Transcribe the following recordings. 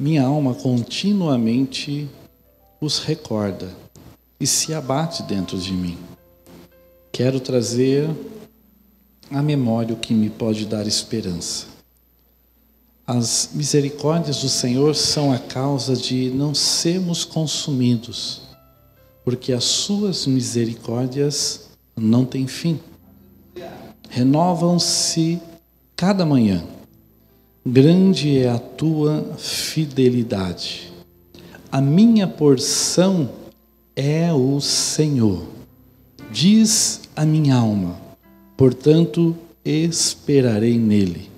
minha alma continuamente os recorda e se abate dentro de mim. Quero trazer à memória o que me pode dar esperança. As misericórdias do Senhor são a causa de não sermos consumidos, porque as suas misericórdias não têm fim. Renovam-se cada manhã. Grande é a tua fidelidade. A minha porção é o Senhor. Diz a minha alma, portanto esperarei nele.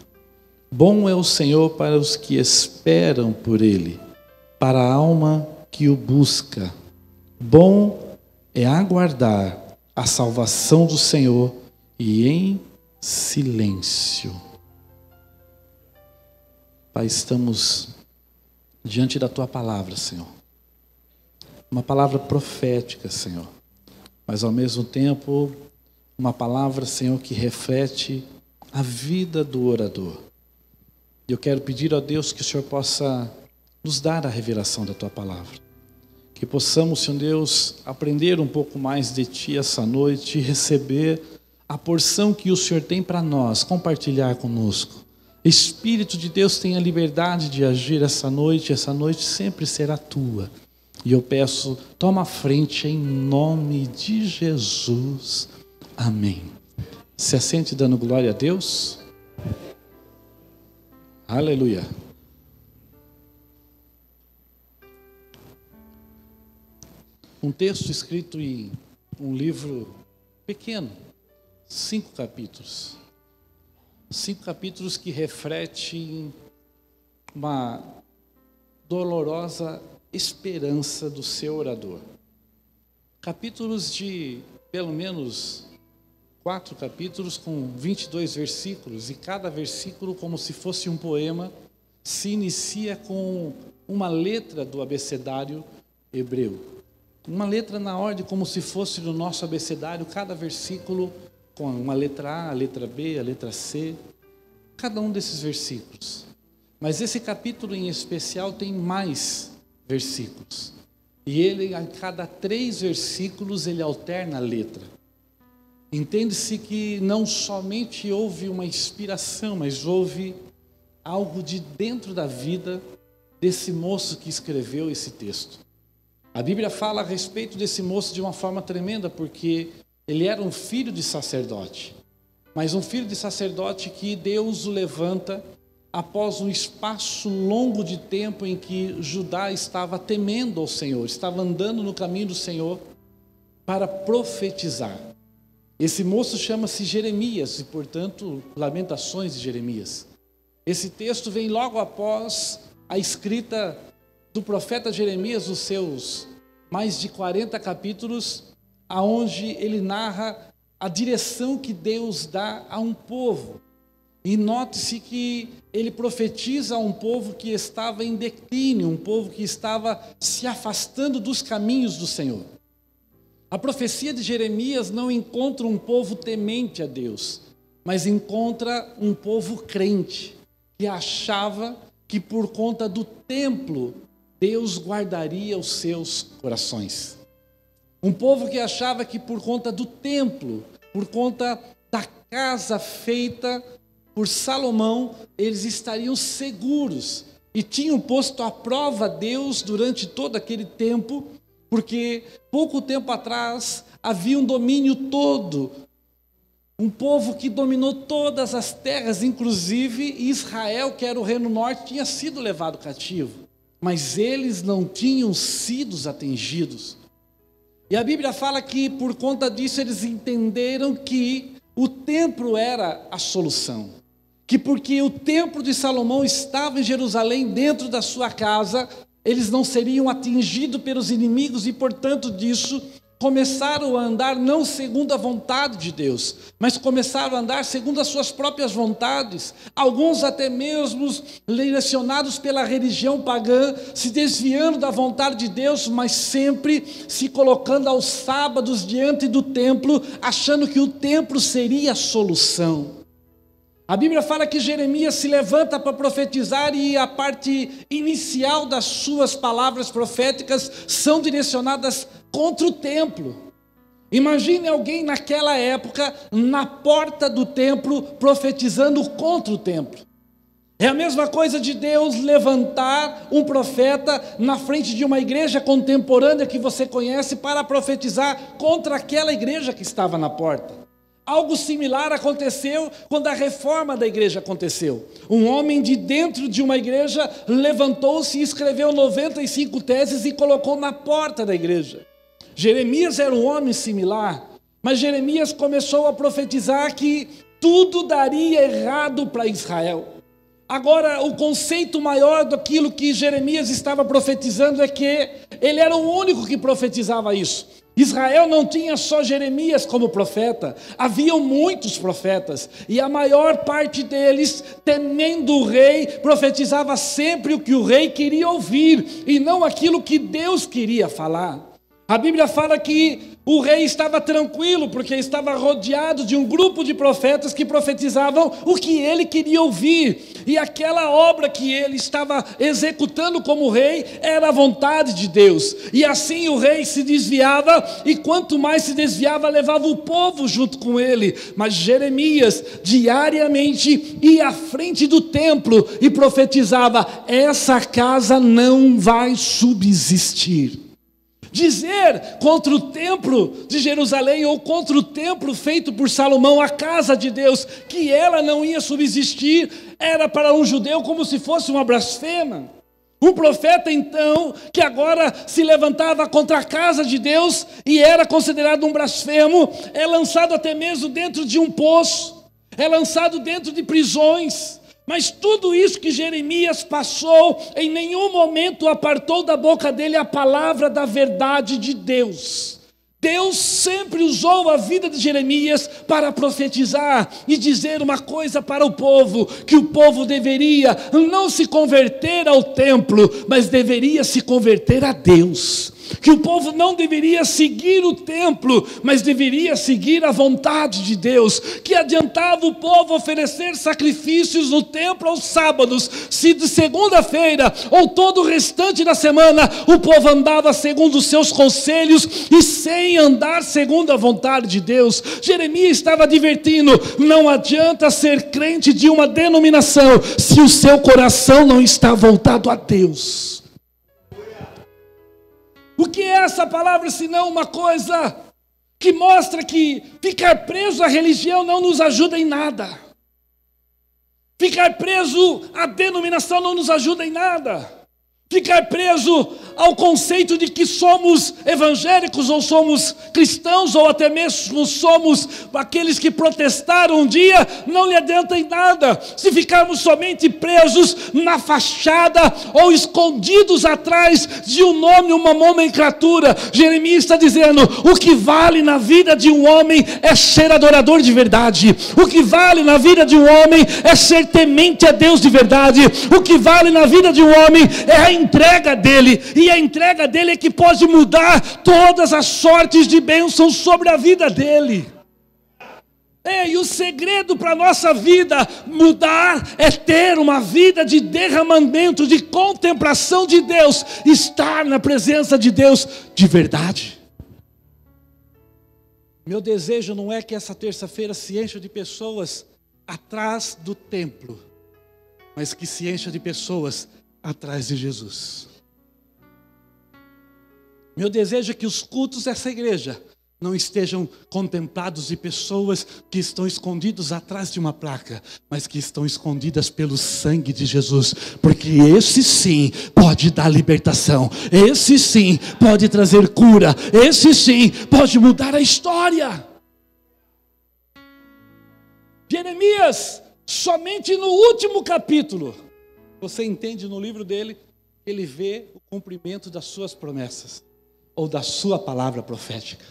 Bom é o Senhor para os que esperam por ele, para a alma que o busca. Bom é aguardar a salvação do Senhor e em silêncio. Pai, estamos diante da tua palavra, Senhor. Uma palavra profética, Senhor, mas ao mesmo tempo uma palavra, Senhor, que reflete a vida do orador. E eu quero pedir a Deus que o Senhor possa nos dar a revelação da tua palavra. Que possamos, Senhor Deus, aprender um pouco mais de ti essa noite e receber a porção que o Senhor tem para nós, compartilhar conosco. Espírito de Deus, tenha liberdade de agir essa noite sempre será tua. E eu peço, toma a frente em nome de Jesus. Amém. Se assente dando glória a Deus. Aleluia. Um texto escrito em um livro pequeno, 5 capítulos. 5 capítulos que refletem uma dolorosa esperança do seu orador. Capítulos de pelo menos 4 capítulos com 22 versículos, e cada versículo, como se fosse um poema, se inicia com uma letra do abecedário hebreu. Uma letra na ordem, como se fosse no nosso abecedário, cada versículo com uma letra A, a letra B, a letra C, cada um desses versículos. Mas esse capítulo em especial tem mais versículos. E ele, a cada 3 versículos, ele alterna a letra. Entende-se que não somente houve uma inspiração, mas houve algo de dentro da vida desse moço que escreveu esse texto. A Bíblia fala a respeito desse moço de uma forma tremenda, porque ele era um filho de sacerdote. Mas um filho de sacerdote que Deus o levanta após um espaço longo de tempo em que Judá estava temendo ao Senhor, estava andando no caminho do Senhor para profetizar. Esse moço chama-se Jeremias e, portanto, Lamentações de Jeremias. Esse texto vem logo após a escrita do profeta Jeremias, os seus mais de 40 capítulos, aonde ele narra a direção que Deus dá a um povo. E note-se que ele profetiza a um povo que estava em declínio, um povo que estava se afastando dos caminhos do Senhor. A profecia de Jeremias não encontra um povo temente a Deus, mas encontra um povo crente, que achava que por conta do templo, Deus guardaria os seus corações. Um povo que achava que por conta do templo, por conta da casa feita por Salomão, eles estariam seguros e tinham posto à prova Deus durante todo aquele tempo, porque pouco tempo atrás havia um domínio todo, um povo que dominou todas as terras, inclusive Israel, que era o reino norte, tinha sido levado cativo, mas eles não tinham sido atingidos. E a Bíblia fala que por conta disso eles entenderam que o templo era a solução. Que porque o templo de Salomão estava em Jerusalém, dentro da sua casa, eles não seriam atingidos pelos inimigos e, portanto, disso, começaram a andar não segundo a vontade de Deus, mas começaram a andar segundo as suas próprias vontades, alguns até mesmo direcionados pela religião pagã, se desviando da vontade de Deus, mas sempre se colocando aos sábados diante do templo, achando que o templo seria a solução. A Bíblia fala que Jeremias se levanta para profetizar e a parte inicial das suas palavras proféticas são direcionadas contra o templo. Imagine alguém naquela época na porta do templo profetizando contra o templo. É a mesma coisa de Deus levantar um profeta na frente de uma igreja contemporânea que você conhece para profetizar contra aquela igreja que estava na porta. Algo similar aconteceu quando a reforma da igreja aconteceu. Um homem de dentro de uma igreja levantou-se e escreveu 95 teses e colocou na porta da igreja. Jeremias era um homem similar, mas Jeremias começou a profetizar que tudo daria errado para Israel. Agora, o conceito maior daquilo que Jeremias estava profetizando é que ele era o único que profetizava isso. Israel não tinha só Jeremias como profeta, haviam muitos profetas, e a maior parte deles, temendo o rei, profetizava sempre o que o rei queria ouvir, e não aquilo que Deus queria falar. A Bíblia fala que o rei estava tranquilo, porque estava rodeado de um grupo de profetas que profetizavam o que ele queria ouvir. E aquela obra que ele estava executando como rei era a vontade de Deus. E assim o rei se desviava, e quanto mais se desviava, levava o povo junto com ele. Mas Jeremias diariamente ia à frente do templo e profetizava: essa casa não vai subsistir. Dizer contra o templo de Jerusalém ou contra o templo feito por Salomão, a casa de Deus, que ela não ia subsistir, era para um judeu como se fosse uma blasfema. Um profeta então, que agora se levantava contra a casa de Deus e era considerado um blasfemo, é lançado até mesmo dentro de um poço, é lançado dentro de prisões. Mas tudo isso que Jeremias passou, em nenhum momento apartou da boca dele a palavra da verdade de Deus. Deus sempre usou a vida de Jeremias para profetizar e dizer uma coisa para o povo: que o povo deveria não se converter ao templo, mas deveria se converter a Deus. Que o povo não deveria seguir o templo, mas deveria seguir a vontade de Deus. Que adiantava o povo oferecer sacrifícios no templo aos sábados, se de segunda-feira ou todo o restante da semana o povo andava segundo os seus conselhos e sem andar segundo a vontade de Deus. Jeremias estava advertindo: não adianta ser crente de uma denominação se o seu coração não está voltado a Deus. O que é essa palavra senão uma coisa que mostra que ficar preso à religião não nos ajuda em nada. Ficar preso à denominação não nos ajuda em nada. Ficar preso ao conceito de que somos evangélicos ou somos cristãos ou até mesmo somos aqueles que protestaram um dia não lhe adianta em nada. Se ficarmos somente presos na fachada ou escondidos atrás de um nome, uma nomenclatura, Jeremias está dizendo: o que vale na vida de um homem é ser adorador de verdade. O que vale na vida de um homem é ser temente a Deus de verdade. O que vale na vida de um homem é a entrega dele, e a entrega dele é que pode mudar todas as sortes de bênçãos sobre a vida dele. E o segredo para a nossa vida mudar é ter uma vida de derramamento, de contemplação de Deus, estar na presença de Deus de verdade. Meu desejo não é que essa terça-feira se encha de pessoas atrás do templo, mas que se encha de pessoas atrás de Jesus. Meu desejo é que os cultos dessa igreja não estejam contemplados de pessoas que estão escondidos atrás de uma placa, mas que estão escondidas pelo sangue de Jesus, porque esse sim pode dar libertação, esse sim pode trazer cura, esse sim pode mudar a história. Jeremias, somente no último capítulo, você entende no livro dele, ele vê o cumprimento das suas promessas, ou da sua palavra profética.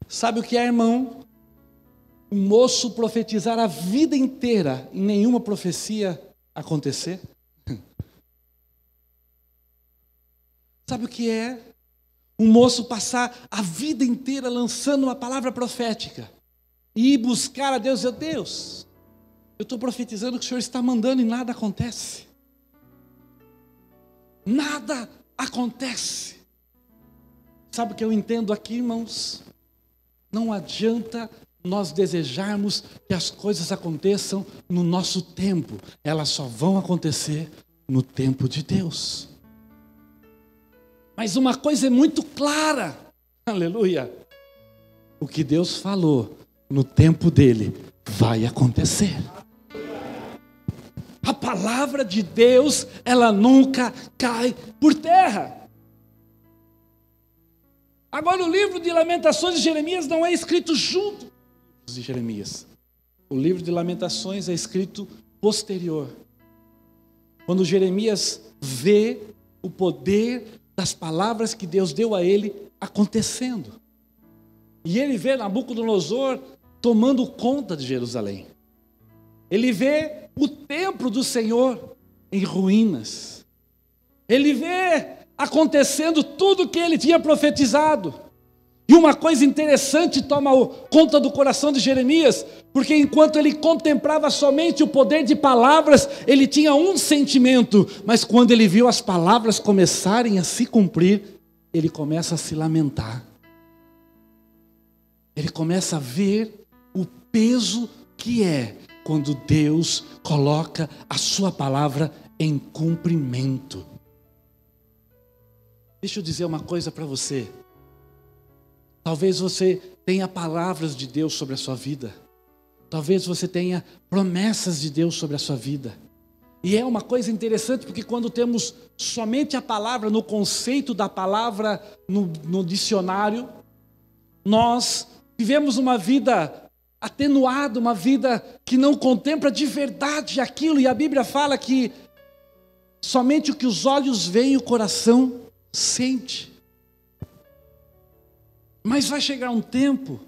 Sabe o que é, irmão? Um moço profetizar a vida inteira e nenhuma profecia acontecer? Sabe o que é? Um moço passar a vida inteira lançando uma palavra profética e ir buscar a Deus, Deus, Eu estou profetizando que o Senhor está mandando e nada acontece. Nada acontece. Sabe o que eu entendo aqui, irmãos? Não adianta nós desejarmos que as coisas aconteçam no nosso tempo. Elas só vão acontecer no tempo de Deus. Mas uma coisa é muito clara. Aleluia. O que Deus falou no tempo dele vai acontecer. A palavra de Deus, ela nunca cai por terra. Agora, o livro de Lamentações de Jeremias não é escrito junto de Jeremias. O livro de Lamentações é escrito posterior. Quando Jeremias vê o poder das palavras que Deus deu a ele acontecendo. E ele vê Nabucodonosor tomando conta de Jerusalém. Ele vê o templo do Senhor em ruínas. Ele vê acontecendo tudo o que ele tinha profetizado. E uma coisa interessante toma conta do coração de Jeremias, porque enquanto ele contemplava somente o poder de palavras, ele tinha um sentimento, mas quando ele viu as palavras começarem a se cumprir, ele começa a se lamentar. Ele começa a ver o peso que é quando Deus coloca a sua palavra em cumprimento. Deixa eu dizer uma coisa para você. Talvez você tenha palavras de Deus sobre a sua vida. Talvez você tenha promessas de Deus sobre a sua vida. E é uma coisa interessante porque quando temos somente a palavra, no conceito da palavra no dicionário, nós vivemos uma vida atenuada, uma vida que não contempla de verdade aquilo. E a Bíblia fala que somente o que os olhos veem, o coração sente. Mas vai chegar um tempo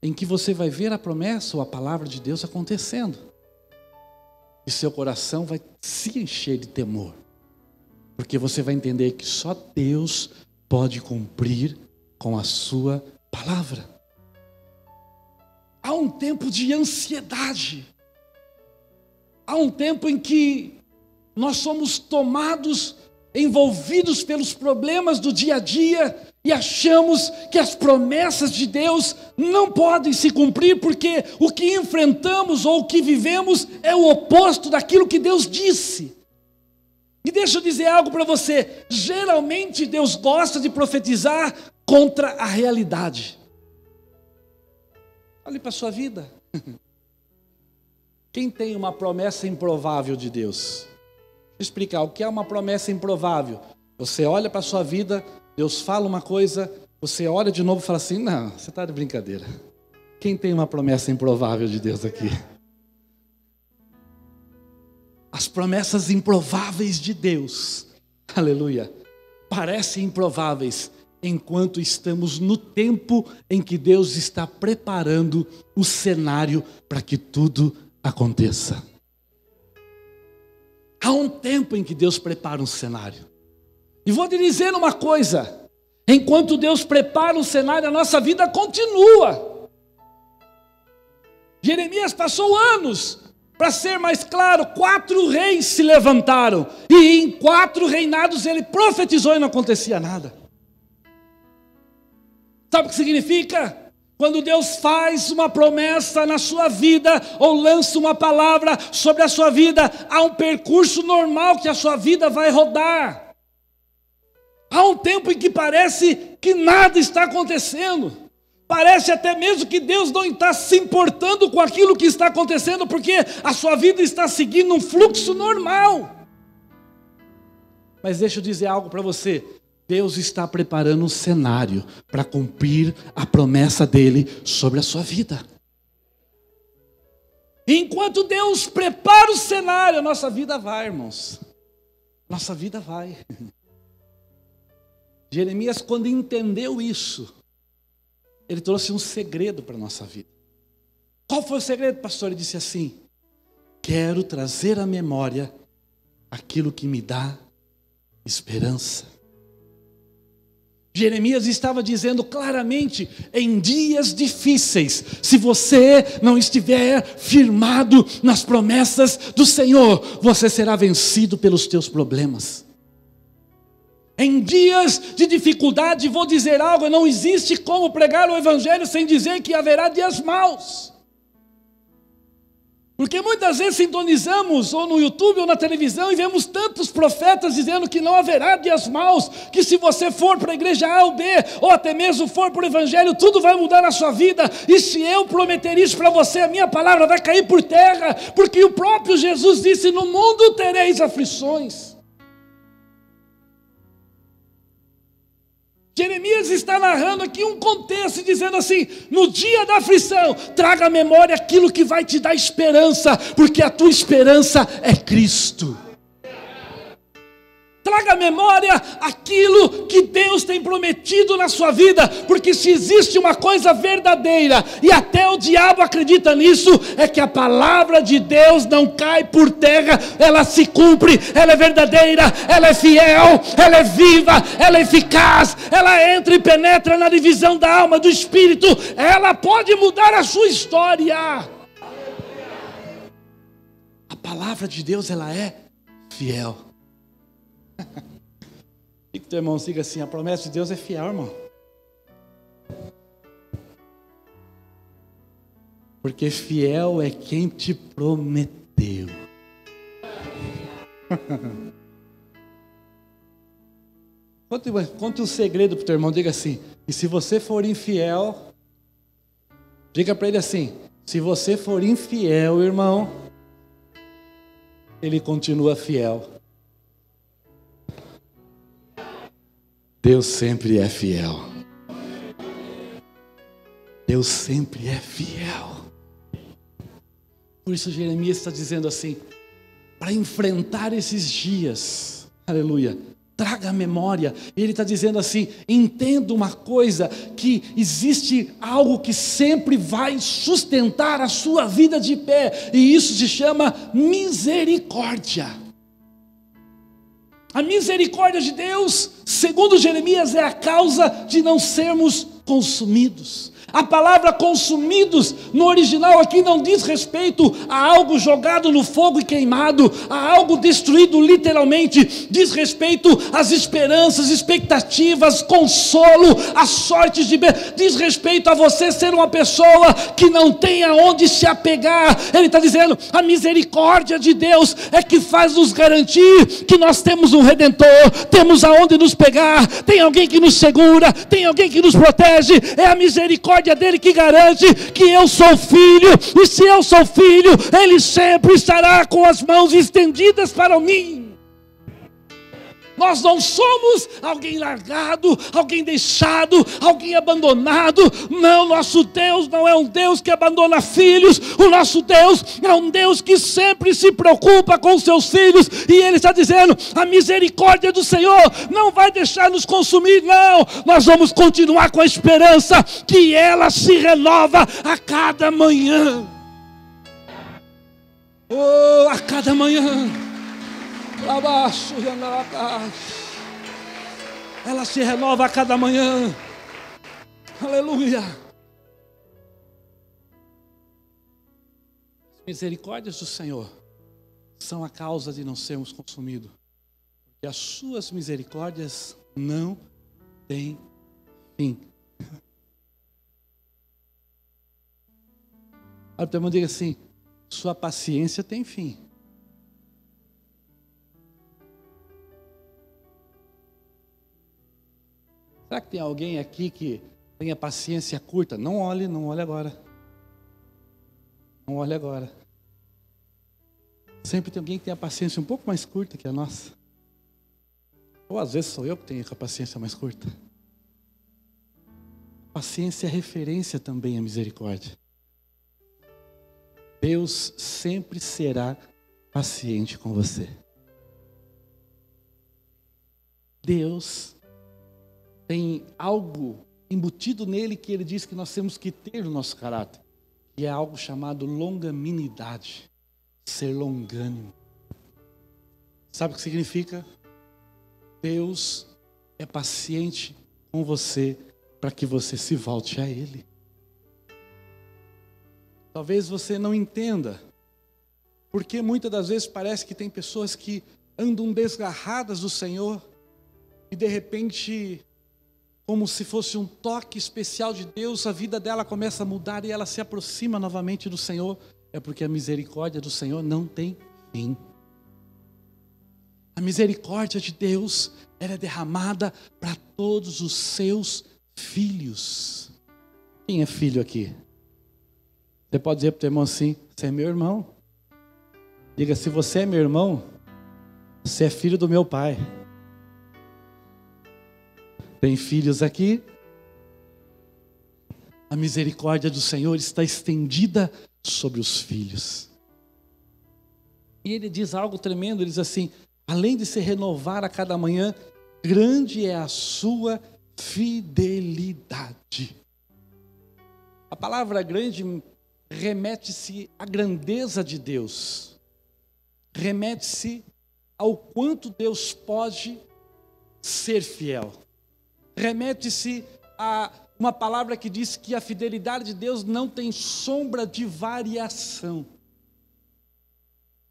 em que você vai ver a promessa ou a palavra de Deus acontecendo. E seu coração vai se encher de temor. Porque você vai entender que só Deus pode cumprir com a sua palavra. Há um tempo de ansiedade. Há um tempo em que nós somos tomados, envolvidos pelos problemas do dia a dia e achamos que as promessas de Deus não podem se cumprir porque o que enfrentamos ou o que vivemos é o oposto daquilo que Deus disse. E deixa eu dizer algo para você, geralmente Deus gosta de profetizar contra a realidade. Olhe para a sua vida. Quem tem uma promessa improvável de Deus? Vou explicar o que é uma promessa improvável. Você olha para a sua vida, Deus fala uma coisa, você olha de novo e fala assim, não, você está de brincadeira. Quem tem uma promessa improvável de Deus aqui? As promessas improváveis de Deus, aleluia, parecem improváveis, enquanto estamos no tempo em que Deus está preparando o cenário para que tudo aconteça. Há um tempo em que Deus prepara um cenário. E vou te dizer uma coisa, enquanto Deus prepara um cenário, a nossa vida continua. Jeremias passou anos, para ser mais claro, 4 reis se levantaram, e em 4 reinados ele profetizou e não acontecia nada. Sabe o que significa? Quando Deus faz uma promessa na sua vida, ou lança uma palavra sobre a sua vida, há um percurso normal que a sua vida vai rodar. Há um tempo em que parece que nada está acontecendo. Parece até mesmo que Deus não está se importando com aquilo que está acontecendo, porque a sua vida está seguindo um fluxo normal. Mas deixa eu dizer algo para você. Deus está preparando um cenário para cumprir a promessa dele sobre a sua vida. Enquanto Deus prepara o cenário, a nossa vida vai, irmãos. Nossa vida vai. Jeremias, quando entendeu isso, ele trouxe um segredo para a nossa vida. Qual foi o segredo, pastor? Ele disse assim: quero trazer à memória aquilo que me dá esperança. Jeremias estava dizendo claramente: em dias difíceis, se você não estiver firmado nas promessas do Senhor, você será vencido pelos teus problemas. Em dias de dificuldade, vou dizer algo: não existe como pregar o Evangelho sem dizer que haverá dias maus. Porque muitas vezes sintonizamos ou no YouTube ou na televisão e vemos tantos profetas dizendo que não haverá dias maus, que se você for para a igreja A ou B, ou até mesmo for para o Evangelho, tudo vai mudar na sua vida. E se eu prometer isso para você, a minha palavra vai cair por terra, porque o próprio Jesus disse: no mundo tereis aflições. Jeremias está narrando aqui um contexto, dizendo assim: no dia da aflição, traga à memória aquilo que vai te dar esperança, porque a tua esperança é Cristo. Traga à memória aquilo que Deus tem prometido na sua vida, porque se existe uma coisa verdadeira, e até o diabo acredita nisso, é que a palavra de Deus não cai por terra, ela se cumpre, ela é verdadeira, ela é fiel, ela é viva, ela é eficaz, ela entra e penetra na divisão da alma, do espírito, ela pode mudar a sua história. A palavra de Deus, ela é fiel. Diga teu irmão, siga assim: a promessa de Deus é fiel, irmão. Porque fiel é quem te prometeu. Conte um segredo para o teu irmão, diga assim: e se você for infiel, diga para ele assim: se você for infiel, irmão, ele continua fiel. Deus sempre é fiel. Deus sempre é fiel. Por isso Jeremias está dizendo assim: para enfrentar esses dias, aleluia, traga a memória. Ele está dizendo assim: entenda uma coisa, que existe algo que sempre vai sustentar a sua vida de pé, e isso se chama misericórdia. A misericórdia de Deus, segundo Jeremias, é a causa de não sermos consumidos. A palavra consumidos no original aqui não diz respeito a algo jogado no fogo e queimado, a algo destruído literalmente. Diz respeito às esperanças, expectativas, consolo, às sortes de bem. Diz respeito a você ser uma pessoa que não tem aonde se apegar. Ele está dizendo: a misericórdia de Deus é que faz nos garantir que nós temos um Redentor, temos aonde nos pegar, tem alguém que nos segura, tem alguém que nos protege. É a misericórdia dele que garante que eu sou filho, e se eu sou filho, ele sempre estará com as mãos estendidas para mim. Nós não somos alguém largado, alguém deixado, alguém abandonado. Não, nosso Deus não é um Deus que abandona filhos. O nosso Deus é um Deus que sempre se preocupa com os seus filhos. E Ele está dizendo: a misericórdia do Senhor não vai deixar nos consumir, não. Nós vamos continuar com a esperança que ela se renova a cada manhã. Oh, a cada manhã. Abaixo e abaixo. Ela se renova a cada manhã. Aleluia. As misericórdias do Senhor são a causa de não sermos consumidos, porque as suas misericórdias não têm fim. A tua irmã diga assim: sua paciência tem fim. Será que tem alguém aqui que tem a paciência curta? Não olhe agora. Não olhe agora. Sempre tem alguém que tem a paciência um pouco mais curta que a nossa. Ou às vezes sou eu que tenho a paciência mais curta. Paciência é referência também à misericórdia. Deus sempre será paciente com você. Deus tem algo embutido nele que ele diz que nós temos que ter no nosso caráter. E é algo chamado longanimidade. Ser longânimo. Sabe o que significa? Deus é paciente com você para que você se volte a Ele. Talvez você não entenda, porque muitas das vezes parece que tem pessoas que andam desgarradas do Senhor e de repente, como se fosse um toque especial de Deus, a vida dela começa a mudar e ela se aproxima novamente do Senhor. É porque a misericórdia do Senhor não tem fim. A misericórdia de Deus, ela é derramada para todos os seus filhos. Quem é filho aqui? Você pode dizer para o teu irmão assim: você é meu irmão. Diga: se você é meu irmão, você é filho do meu pai. Tem filhos aqui? A misericórdia do Senhor está estendida sobre os filhos. E ele diz algo tremendo, ele diz assim: além de se renovar a cada manhã, grande é a sua fidelidade. A palavra grande remete-se à grandeza de Deus, remete-se ao quanto Deus pode ser fiel, remete-se a uma palavra que diz que a fidelidade de Deus não tem sombra de variação.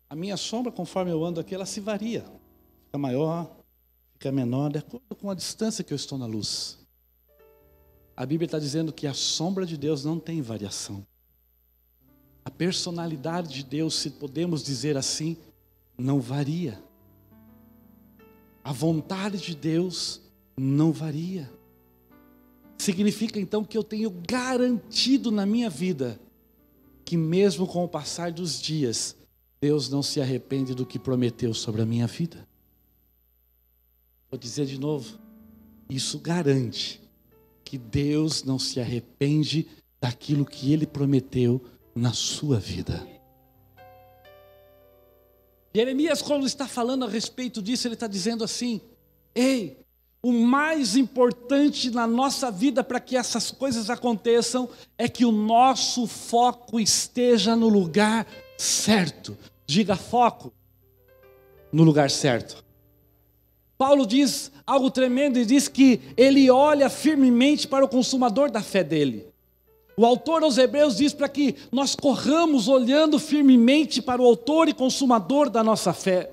A minha sombra, conforme eu ando aqui, ela se varia, fica maior, fica menor, de acordo com a distância que eu estou na luz. A Bíblia está dizendo que a sombra de Deus não tem variação. A personalidade de Deus, se podemos dizer assim, não varia. A vontade de Deus não varia. Significa então que eu tenho garantido na minha vida que mesmo com o passar dos dias, Deus não se arrepende do que prometeu sobre a minha vida. Vou dizer de novo, isso garante que Deus não se arrepende daquilo que Ele prometeu na sua vida. Jeremias, quando está falando a respeito disso, ele está dizendo assim: ei, o mais importante na nossa vida para que essas coisas aconteçam é que o nosso foco esteja no lugar certo. Diga: foco no lugar certo. Paulo diz algo tremendo e diz que ele olha firmemente para o consumador da fé dele. O autor aos Hebreus diz para que nós corramos olhando firmemente para o autor e consumador da nossa fé.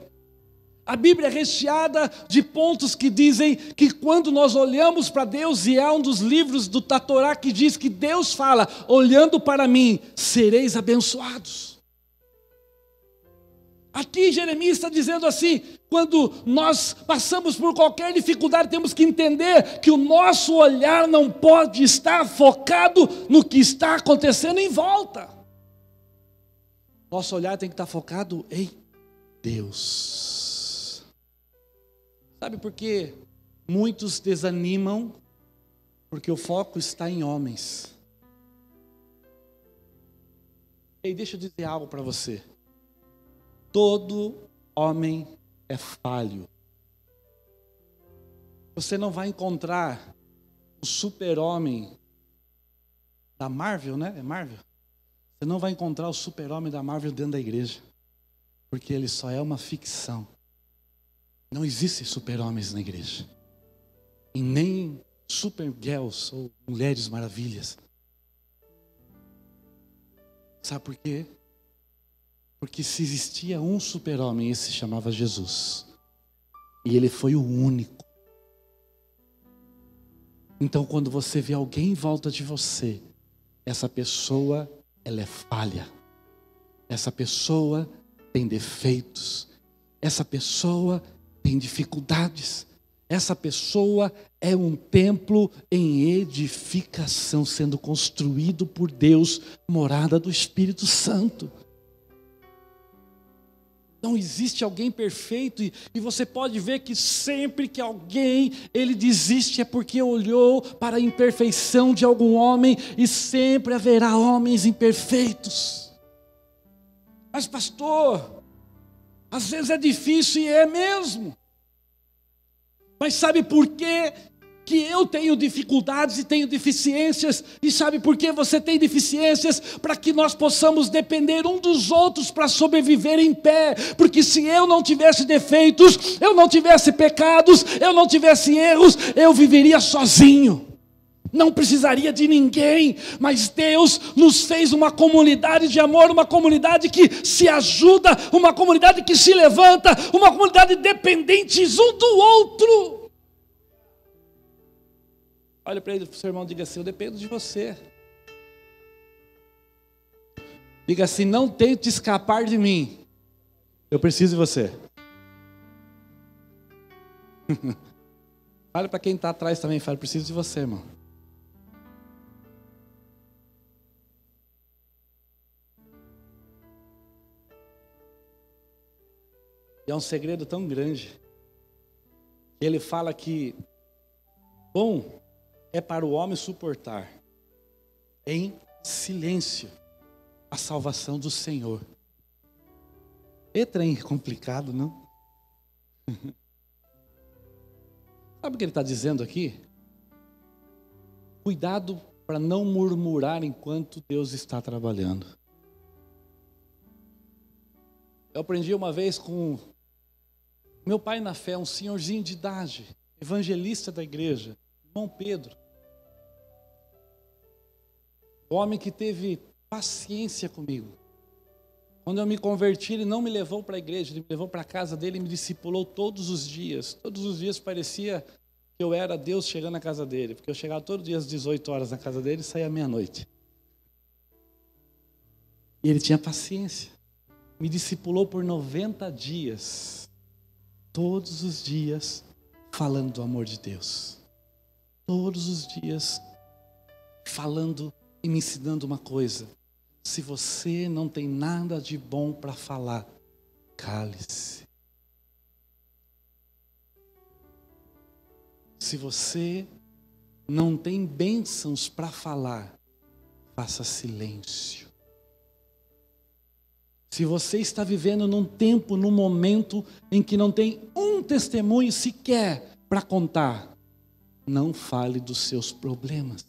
A Bíblia é recheada de pontos que dizem que quando nós olhamos para Deus, e é um dos livros do Torá que diz que Deus fala: olhando para mim, sereis abençoados. Aqui Jeremias está dizendo assim: quando nós passamos por qualquer dificuldade, temos que entender que o nosso olhar não pode estar focado no que está acontecendo em volta. Nosso olhar tem que estar focado em Deus. Sabe por quê? Muitos desanimam porque o foco está em homens. E deixa eu dizer algo para você. Todo homem é falho. Você não vai encontrar o super-homem da Marvel, né? É Marvel? Você não vai encontrar o super-homem da Marvel dentro da igreja, porque ele só é uma ficção. Não existem super-homens na igreja, e nem super-girls ou mulheres maravilhas. Sabe por quê? Porque se existia um super-homem, esse se chamava Jesus. E ele foi o único. Então quando você vê alguém em volta de você, essa pessoa, ela é falha. Essa pessoa tem defeitos. Essa pessoa tem dificuldades. Essa pessoa é um templo em edificação, sendo construído por Deus, morada do Espírito Santo. Não existe alguém perfeito, e você pode ver que sempre que alguém ele desiste é porque olhou para a imperfeição de algum homem, e sempre haverá homens imperfeitos. Mas pastor, às vezes é difícil, e é mesmo. Mas sabe por quê que eu tenho dificuldades e tenho deficiências. E sabe por que você tem deficiências? Para que nós possamos depender um dos outros para sobreviver em pé. Porque se eu não tivesse defeitos, eu não tivesse pecados, eu não tivesse erros, eu viveria sozinho. Não precisaria de ninguém, mas Deus nos fez uma comunidade de amor, uma comunidade que se ajuda, uma comunidade que se levanta, uma comunidade dependentes um do outro. Olha para ele, para o seu irmão, diga assim: eu dependo de você. Diga assim: não tente escapar de mim, eu preciso de você. Fale para quem está atrás também, fale: preciso de você, irmão. E é um segredo tão grande. Ele fala que bom é para o homem suportar em silêncio a salvação do Senhor. É trem complicado, não? Sabe o que ele está dizendo aqui? Cuidado para não murmurar enquanto Deus está trabalhando. Eu aprendi uma vez com meu pai na fé, um senhorzinho de idade, evangelista da igreja, irmão Pedro. O homem que teve paciência comigo. Quando eu me converti, ele não me levou para a igreja, ele me levou para a casa dele e me discipulou todos os dias. Todos os dias parecia que eu era Deus chegando na casa dele, porque eu chegava todos os dias às 18 horas na casa dele e saía meia-noite. E ele tinha paciência. Me discipulou por 90 dias. Todos os dias falando do amor de Deus. Todos os dias falando e me ensinando uma coisa: se você não tem nada de bom para falar, cale-se. Se você não tem bênçãos para falar, faça silêncio. Se você está vivendo num tempo, num momento em que não tem um testemunho sequer para contar, não fale dos seus problemas.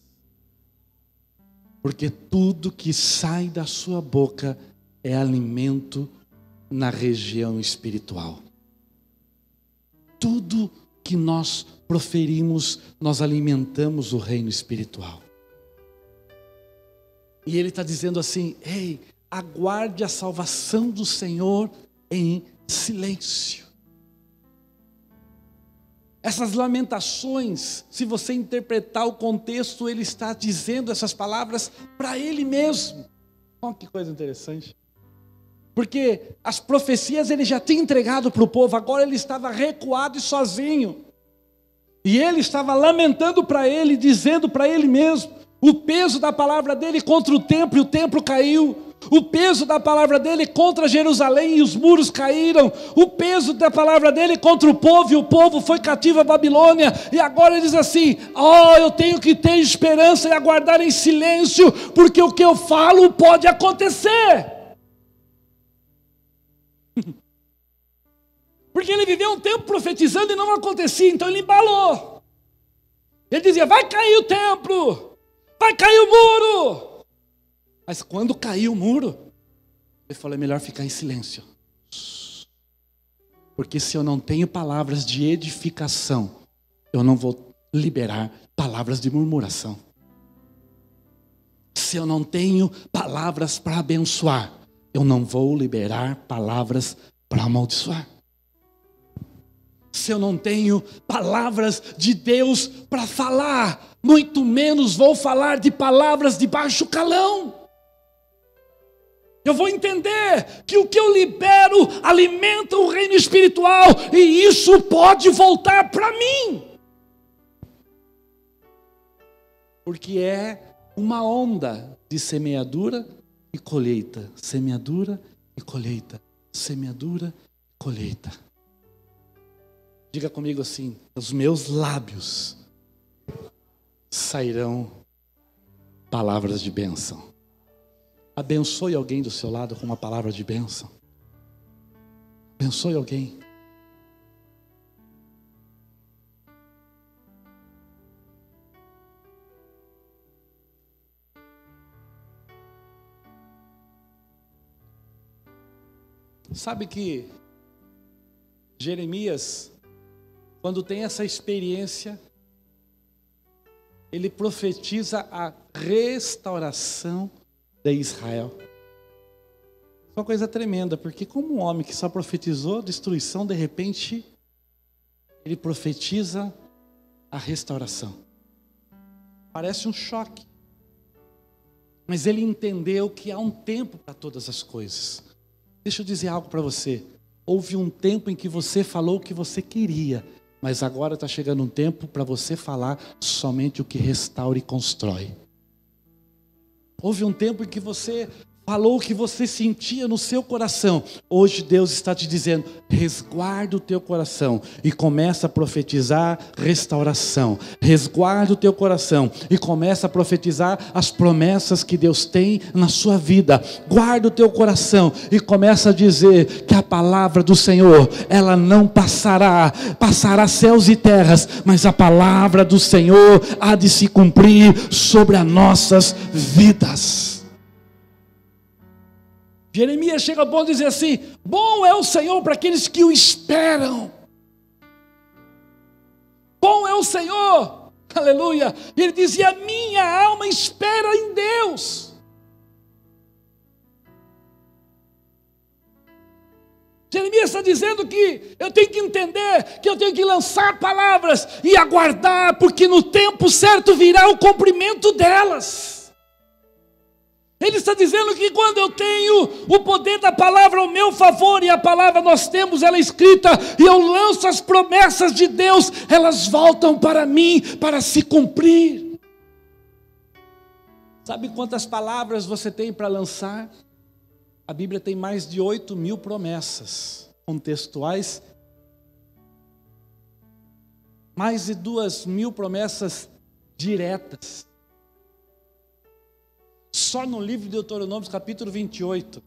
Porque tudo que sai da sua boca é alimento na região espiritual. Tudo que nós proferimos, nós alimentamos o reino espiritual. E ele está dizendo assim: ei, aguarde a salvação do Senhor em silêncio. Essas lamentações, se você interpretar o contexto, ele está dizendo essas palavras para ele mesmo. Olha que coisa interessante. Porque as profecias ele já tinha entregado para o povo, agora ele estava recuado e sozinho. E ele estava lamentando para ele, dizendo para ele mesmo o peso da palavra dele contra o templo, e o templo caiu. O peso da palavra dele contra Jerusalém e os muros caíram. O peso da palavra dele contra o povo, e o povo foi cativo à Babilônia. E agora ele diz assim: eu tenho que ter esperança e aguardar em silêncio, porque o que eu falo pode acontecer. Porque ele viveu um tempo profetizando e não acontecia, então ele embalou. Ele dizia: vai cair o templo, vai cair o muro. Mas quando caiu o muro, ele falou: é melhor ficar em silêncio. Porque se eu não tenho palavras de edificação, eu não vou liberar palavras de murmuração. Se eu não tenho palavras para abençoar, eu não vou liberar palavras para amaldiçoar. Se eu não tenho palavras de Deus para falar, muito menos vou falar de palavras de baixo calão. Eu vou entender que o que eu libero alimenta o reino espiritual, e isso pode voltar para mim. Porque é uma onda de semeadura e colheita, semeadura e colheita, semeadura e colheita. Diga comigo assim: dos meus lábios sairão palavras de bênção. Abençoe alguém do seu lado com uma palavra de bênção. Abençoe alguém. Sabe que Jeremias, quando tem essa experiência, ele profetiza a restauração de Israel. É uma coisa tremenda, porque como um homem que só profetizou destruição, de repente, ele profetiza a restauração. Parece um choque. Mas ele entendeu que há um tempo para todas as coisas. Deixa eu dizer algo para você. Houve um tempo em que você falou o que você queria, mas agora está chegando um tempo para você falar somente o que restaura e constrói. Houve um tempo em que você falou o que você sentia no seu coração. Hoje Deus está te dizendo, resguarda o teu coração e começa a profetizar restauração. Resguarda o teu coração e começa a profetizar as promessas que Deus tem na sua vida. Guarda o teu coração e começa a dizer que a palavra do Senhor, ela não passará. Passará céus e terras, mas a palavra do Senhor há de se cumprir sobre as nossas vidas. Jeremias chega ao ponto de dizer assim, bom é o Senhor para aqueles que o esperam. Bom é o Senhor, aleluia. Ele dizia, minha alma espera em Deus. Jeremias está dizendo que eu tenho que entender, que eu tenho que lançar palavras e aguardar, porque no tempo certo virá o cumprimento delas. Ele está dizendo que quando eu tenho o poder da palavra ao meu favor, e a palavra nós temos, ela é escrita, e eu lanço as promessas de Deus, elas voltam para mim, para se cumprir. Sabe quantas palavras você tem para lançar? A Bíblia tem mais de 8.000 promessas contextuais, mais de 2.000 promessas diretas. Só no livro de Deuteronômio, capítulo 28,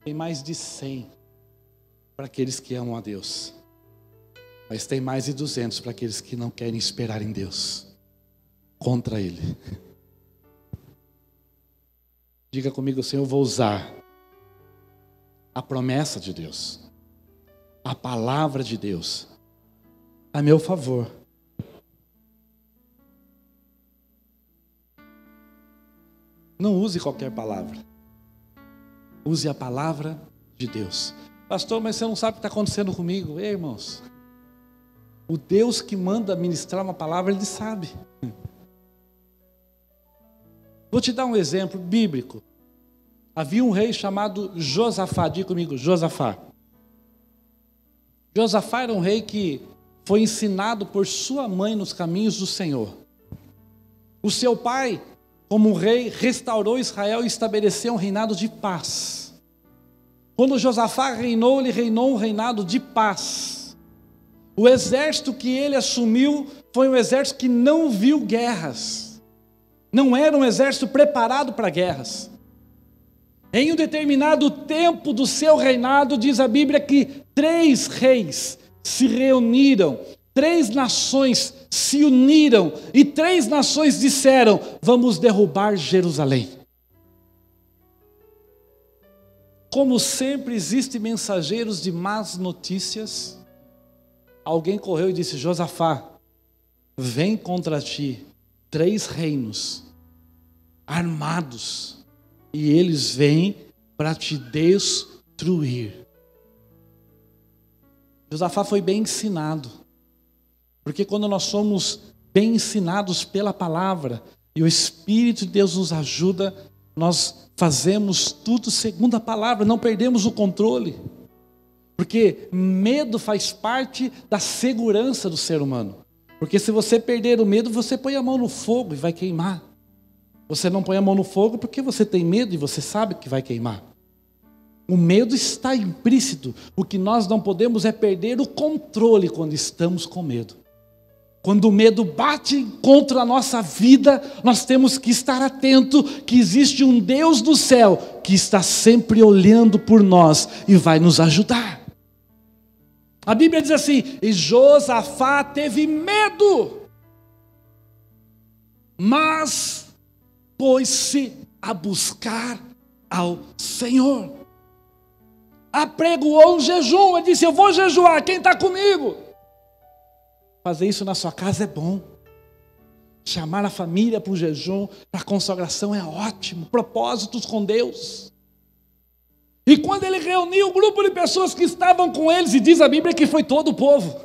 tem mais de 100 para aqueles que amam a Deus. Mas tem mais de 200 para aqueles que não querem esperar em Deus, contra Ele. Diga comigo, Senhor, eu vou usar a promessa de Deus, a palavra de Deus, a meu favor. Não use qualquer palavra. Use a palavra de Deus. Pastor, mas você não sabe o que está acontecendo comigo. Ei, irmãos, o Deus que manda ministrar uma palavra, Ele sabe. Vou te dar um exemplo bíblico. Havia um rei chamado Josafá. Diga comigo, Josafá. Josafá era um rei que foi ensinado por sua mãe nos caminhos do Senhor. O seu pai, como rei, restaurou Israel e estabeleceu um reinado de paz. Quando Josafá reinou, ele reinou um reinado de paz. O exército que ele assumiu foi um exército que não viu guerras. Não era um exército preparado para guerras. Em um determinado tempo do seu reinado, diz a Bíblia que 3 reis se reuniram, 3 nações se uniram e 3 nações disseram, vamos derrubar Jerusalém. Como sempre existem mensageiros de más notícias, alguém correu e disse, Josafá, vem contra ti 3 reinos armados e eles vêm para te destruir. Josafá foi bem ensinado. Porque quando nós somos bem ensinados pela palavra e o Espírito de Deus nos ajuda, nós fazemos tudo segundo a palavra, não perdemos o controle. Porque medo faz parte da segurança do ser humano. Porque se você perder o medo, você põe a mão no fogo e vai queimar. Você não põe a mão no fogo porque você tem medo e você sabe que vai queimar. O medo está implícito. O que nós não podemos é perder o controle quando estamos com medo. Quando o medo bate contra a nossa vida, nós temos que estar atento que existe um Deus do céu que está sempre olhando por nós e vai nos ajudar. A Bíblia diz assim, e Josafá teve medo, mas pôs-se a buscar ao Senhor. apregoou um jejum. Ele disse: eu vou jejuar, quem está comigo? Fazer isso na sua casa é bom. Chamar a família para o jejum, para a consagração é ótimo. Propósitos com Deus. E quando ele reuniu o grupo de pessoas que estavam com eles, e diz a Bíblia que foi todo o povo,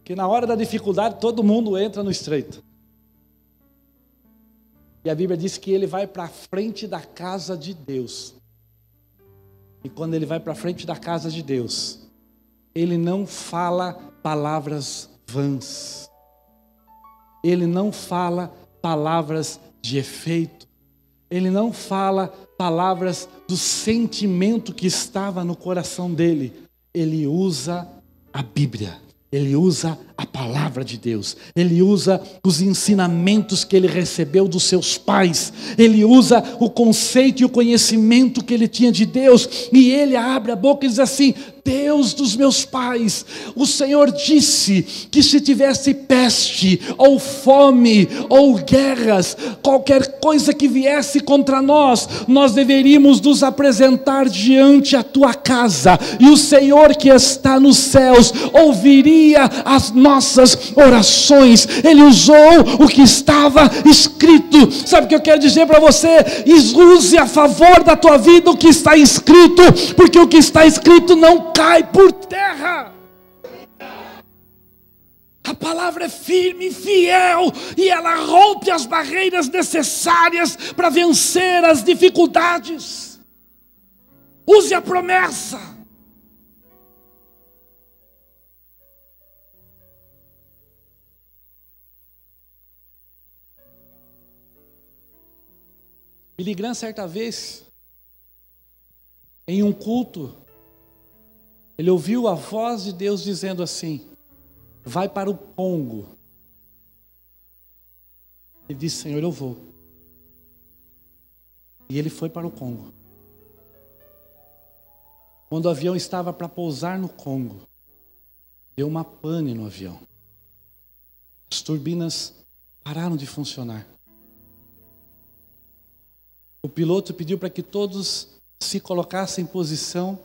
que na hora da dificuldade todo mundo entra no estreito. E a Bíblia diz que ele vai para a frente da casa de Deus. E quando ele vai para a frente da casa de Deus, ele não fala palavras vãs. Ele não fala palavras de efeito. Ele não fala palavras do sentimento que estava no coração dele. Ele usa a Bíblia. Ele usa a palavra de Deus. Ele usa os ensinamentos que ele recebeu dos seus pais. Ele usa o conceito e o conhecimento que ele tinha de Deus. E ele abre a boca e diz assim: Deus dos meus pais, o Senhor disse que se tivesse peste, ou fome, ou guerras, qualquer coisa que viesse contra nós, nós deveríamos nos apresentar diante a tua casa, e o Senhor que está nos céus ouviria as nossas orações. Ele usou o que estava escrito. Sabe o que eu quero dizer para você? Use a favor da tua vida o que está escrito, porque o que está escrito não cai por terra. A palavra é firme e fiel, e ela rompe as barreiras necessárias para vencer as dificuldades. Use a promessa. Billy Graham, certa vez, em um culto, ele ouviu a voz de Deus dizendo assim: vai para o Congo. Ele disse: Senhor, eu vou. E ele foi para o Congo. Quando o avião estava para pousar no Congo, deu uma pane no avião. As turbinas pararam de funcionar. O piloto pediu para que todos se colocassem em posição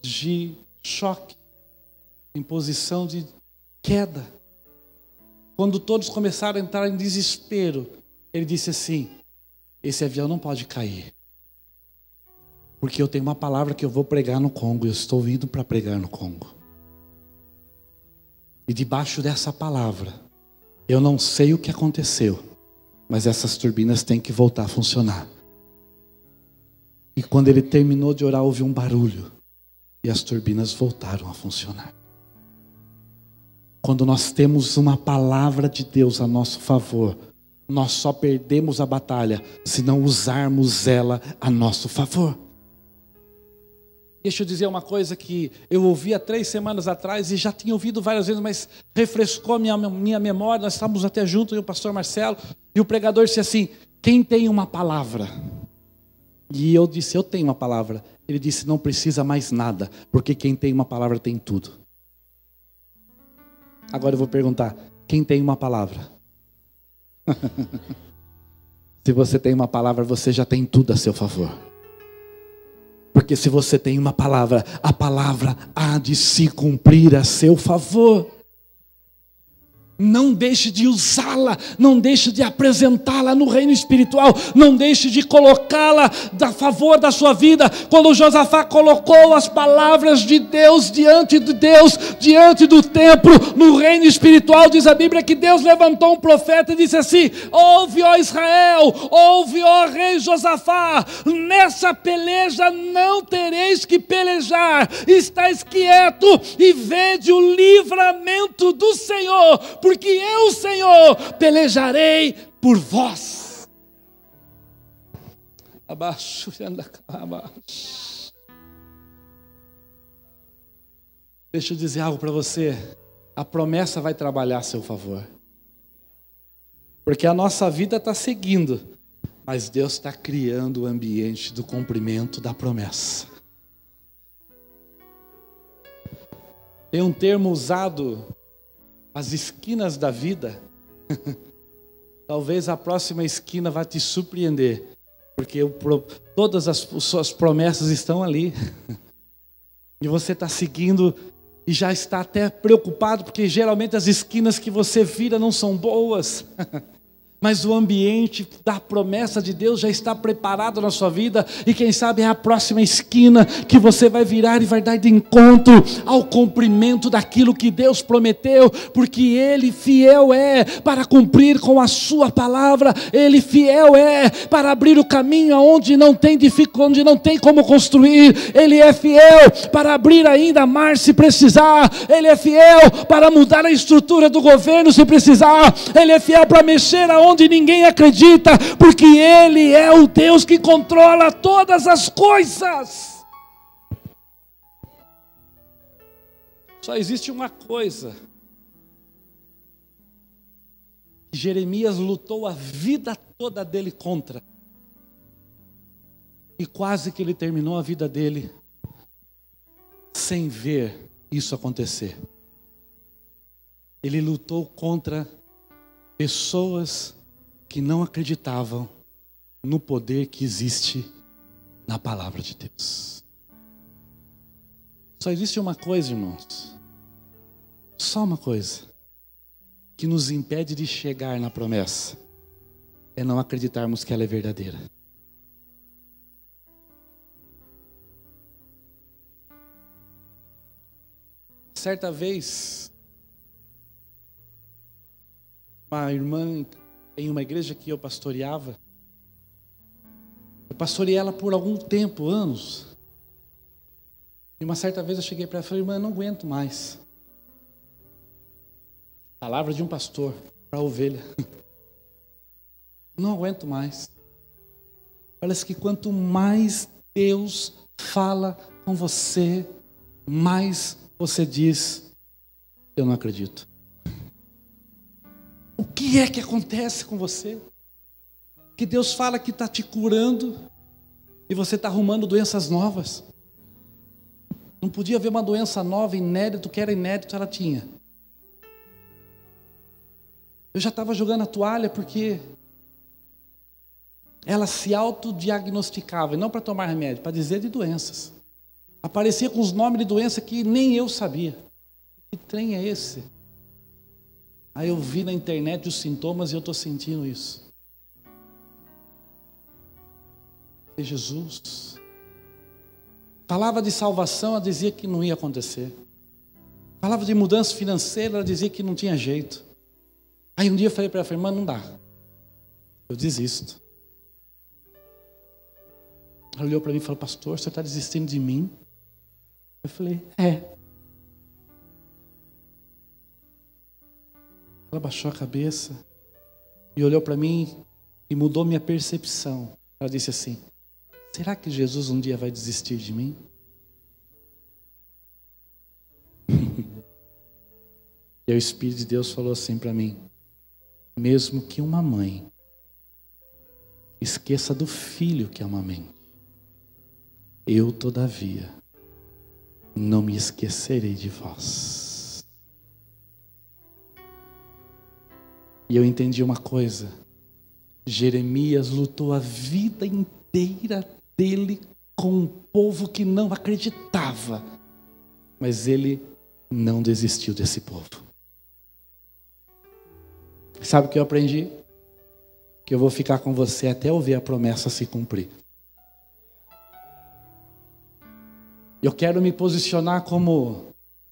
de choque, em posição de queda. Quando todos começaram a entrar em desespero, ele disse assim: esse avião não pode cair, porque eu tenho uma palavra que eu vou pregar no Congo. Eu estou indo para pregar no Congo. E debaixo dessa palavra, eu não sei o que aconteceu, mas essas turbinas têm que voltar a funcionar. E quando ele terminou de orar, houve um barulho, e as turbinas voltaram a funcionar. Quando nós temos uma palavra de Deus a nosso favor, nós só perdemos a batalha se não usarmos ela a nosso favor. Deixa eu dizer uma coisa que eu ouvi há 3 semanas atrás, e já tinha ouvido várias vezes, mas refrescou minha memória. Nós estávamos até juntos, eu e o pastor Marcelo, e o pregador disse assim: quem tem uma palavra? E eu disse: eu tenho uma palavra. Ele disse: não precisa mais nada, porque quem tem uma palavra tem tudo. Agora eu vou perguntar: quem tem uma palavra? Se você tem uma palavra, você já tem tudo a seu favor. Porque se você tem uma palavra, a palavra há de se cumprir a seu favor. Não deixe de usá-la, não deixe de apresentá-la no reino espiritual, não deixe de colocá-la a favor da sua vida. Quando Josafá colocou as palavras de Deus, diante do templo, no reino espiritual, diz a Bíblia que Deus levantou um profeta e disse assim: ouve, ó Israel, ouve, ó rei Josafá, nessa peleja não tereis que pelejar, estais quieto e vede o livramento do Senhor, porque eu, Senhor, pelejarei por vós. Deixa eu dizer algo para você. A promessa vai trabalhar a seu favor. Porque a nossa vida está seguindo, mas Deus está criando o ambiente do cumprimento da promessa. Tem um termo usado: as esquinas da vida. Talvez a próxima esquina vá te surpreender, porque todas as suas promessas estão ali. E você está seguindo e já está até preocupado, porque geralmente as esquinas que você vira não são boas. Mas o ambiente da promessa de Deus já está preparado na sua vida. E quem sabe é a próxima esquina que você vai virar e vai dar de encontro ao cumprimento daquilo que Deus prometeu. Porque Ele fiel é para cumprir com a sua palavra. Ele fiel é para abrir o caminho onde não tem dificuldade, onde não tem como construir. Ele é fiel para abrir ainda mar se precisar. Ele é fiel para mudar a estrutura do governo se precisar. Ele é fiel para mexer aonde ninguém acredita, porque Ele é o Deus que controla todas as coisas. Só existe uma coisa que Jeremias lutou a vida toda dele contra, e quase que ele terminou a vida dele sem ver isso acontecer. Ele lutou contra pessoas que não acreditavam no poder que existe na palavra de Deus. Só existe uma coisa, irmãos, só uma coisa, que nos impede de chegar na promessa, é não acreditarmos que ela é verdadeira. Certa vez, uma irmã em uma igreja que eu pastoreava, eu pastoreei ela por algum tempo, anos. E uma certa vez eu cheguei para ela e falei: irmã, eu não aguento mais. Palavra de um pastor para a ovelha. Não aguento mais. Parece que quanto mais Deus fala com você, mais você diz: eu não acredito. O que é que acontece com você? Que Deus fala que está te curando e você está arrumando doenças novas. Não podia haver uma doença nova, inédita, que era inédito, ela tinha. Eu já estava jogando a toalha porque ela se autodiagnosticava, e não para tomar remédio, para dizer de doenças. Aparecia com os nomes de doença que nem eu sabia. Que trem é esse? Aí eu vi na internet os sintomas e eu estou sentindo isso. E Jesus falava de salvação, ela dizia que não ia acontecer. Falava de mudança financeira, ela dizia que não tinha jeito. Aí um dia eu falei para ela: irmã, não dá, eu desisto. Ela olhou para mim e falou: pastor, você está desistindo de mim? Eu falei: é. Ela baixou a cabeça e olhou para mim e mudou minha percepção. Ela disse assim: será que Jesus um dia vai desistir de mim? E o Espírito de Deus falou assim para mim: mesmo que uma mãe esqueça do filho que amamente, eu todavia não me esquecerei de vós. E eu entendi uma coisa: Jeremias lutou a vida inteira dele com um povo que não acreditava, mas ele não desistiu desse povo. Sabe o que eu aprendi? Que eu vou ficar com você até eu ver a promessa se cumprir. Eu quero me posicionar como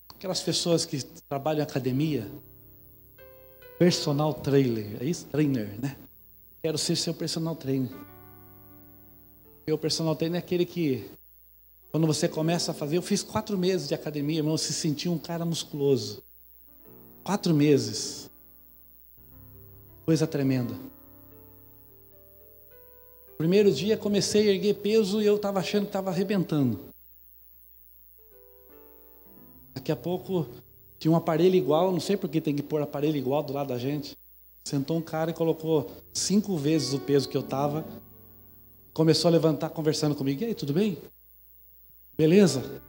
aquelas pessoas que trabalham em academia, personal trainer, é isso? Trainer, né? Quero ser seu personal trainer. Porque o personal trainer é aquele que, quando você começa a fazer, eu fiz 4 meses de academia, irmão, se sentia um cara musculoso. 4 meses. Coisa tremenda. Primeiro dia comecei a erguer peso e eu estava achando que estava arrebentando. Daqui a pouco tinha um aparelho igual, não sei por que tem que pôr aparelho igual do lado da gente. Sentou um cara e colocou 5 vezes o peso que eu estava. Começou a levantar conversando comigo. E aí, tudo bem? Beleza?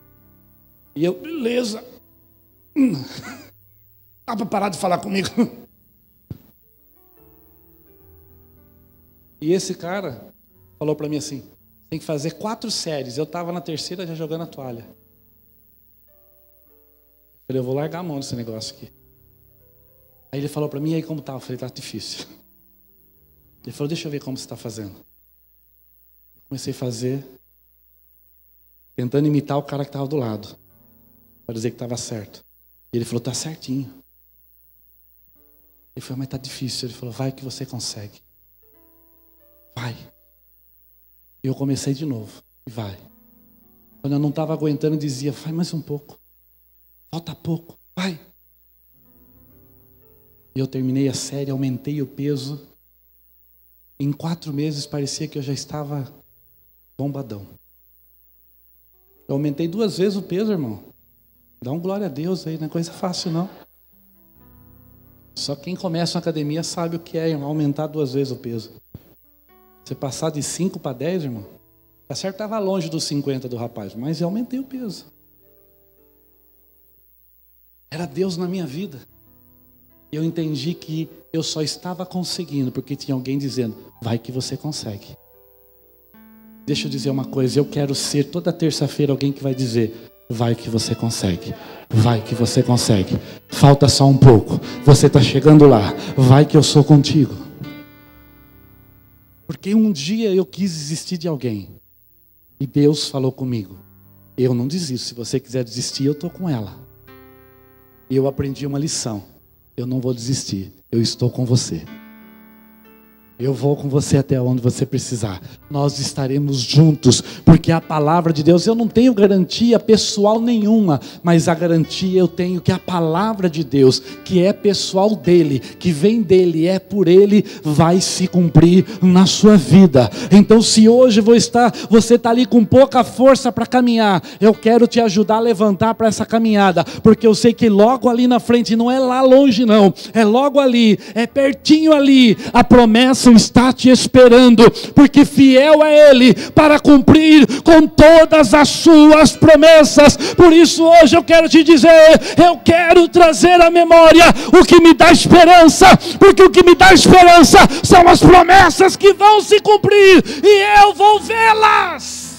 E eu, beleza. Dá para parar de falar comigo? E esse cara falou para mim assim: tem que fazer 4 séries. Eu estava na terceira já jogando a toalha. falei, eu vou largar a mão desse negócio aqui. Aí ele falou para mim, e aí como tá? Eu falei, tá difícil. Ele falou, deixa eu ver como você está fazendo. Eu comecei a fazer, tentando imitar o cara que estava do lado, para dizer que estava certo. E ele falou, tá certinho. Ele falou, mas tá difícil. Ele falou, vai que você consegue. Vai. E eu comecei de novo. E vai. Quando eu não estava aguentando, eu dizia, vai mais um pouco. Falta pouco. Vai. E eu terminei a série, aumentei o peso. Em 4 meses parecia que eu já estava bombadão. Eu aumentei 2 vezes o peso, irmão. Dá um glória a Deus aí, não é coisa fácil não. Só quem começa uma academia sabe o que é, irmão, aumentar 2 vezes o peso. Você passar de 5 para 10, irmão. Tá certo, estava longe dos 50 do rapaz, mas eu aumentei o peso. Era Deus na minha vida. E eu entendi que eu só estava conseguindo porque tinha alguém dizendo, vai que você consegue. Deixa eu dizer uma coisa, eu quero ser toda terça-feira alguém que vai dizer, vai que você consegue. Vai que você consegue. Falta só um pouco. Você está chegando lá. Vai que eu sou contigo. Porque um dia eu quis desistir de alguém. E Deus falou comigo. Eu não desisto. Se você quiser desistir, eu estou com ela. E eu aprendi uma lição. Eu não vou desistir. Eu estou com você. Eu vou com você até onde você precisar. Nós estaremos juntos, porque a palavra de Deus, eu não tenho garantia pessoal nenhuma, mas a garantia eu tenho que a palavra de Deus, que é pessoal dele, que vem dele, é por ele, vai se cumprir na sua vida. Então se hoje você está ali com pouca força para caminhar, eu quero te ajudar a levantar para essa caminhada, porque eu sei que logo ali na frente, não é lá longe não, é logo ali, é pertinho ali, a promessa está te esperando, porque fiel é Ele para cumprir com todas as suas promessas. Por isso hoje eu quero te dizer, eu quero trazer à memória o que me dá esperança, porque o que me dá esperança são as promessas que vão se cumprir, e eu vou vê-las.